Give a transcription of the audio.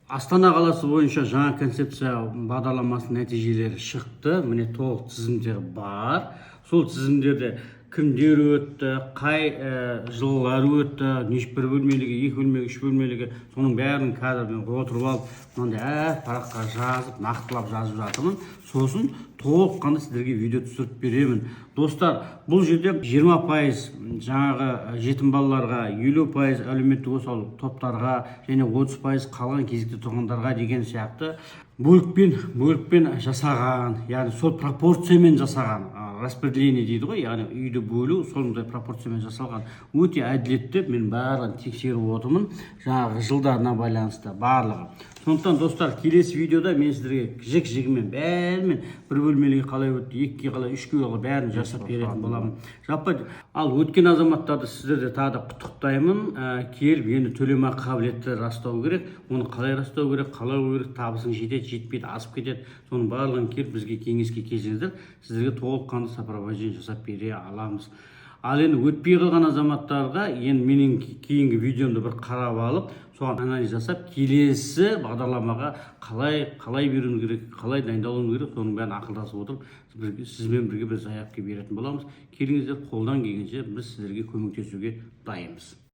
Астана қаласы бойынша жаңа концепция бағдарламасының нәтижелері шықты. Міне толық тізімдер бар. Сол тізімдерде кімдер өтті, қай жылдар өтті, бір бөлмелігі, екі бөлмелігі, үш бөлмелігі, соның бәрін қазір мен отырып алып, мынандай параққа жазып, нақтылап жазып жатырмын. Сосын толыққанды сіздерге видео түсіріп беремін. Достар, бұл жерде 20% жаңағы жетім балаларға, 50% әлеуметтік осал топтарға және 30% қалған кезекте тұрғындарға деген сияқты бөлікпен жасаған, яғни сол пропорциямен жасаған, распределение дейді ғой, яғни үйді бөлу сондай пропорциямен жасалған. Өте әділетті, мен барлығын тексеріп отырмын, жаңағы жылдарына байланысты барлығы. Сондықтан достар, келесі видеода мен сіздерге жік-жігімен бәрімен бір бөлмеліге қалай өтті, екіге қалай, үшке қалай бәрін жасап беретін боламын. Жаппай. Ал өткен азаматтарды сіздерді тағы да құттықтаймын. Келіп енді төлемақы қабілетті растау керек. Оны қалай растау керек, қалай керек, табысың жетеді, жетпейді, асып кетеді. Соның барлығын келіп бізге кеңеске келсеңіздер, сіздерге толыққанды сопровождение жасап бере аламыз. Ал енді өтпей қалған азаматтарға енді менің кейінгі видеомды бір қарап алып, соған анализ жасап, келесі бағдарламаға қалай беруің керек, қалай дайындалуың керек, соның бәрін ақылдасып отырып, сізбен бірге бір заявка беретін боламыз. Келіңіздер, қолдан келгенше біз сіздерге көмектесуге дайынбыз.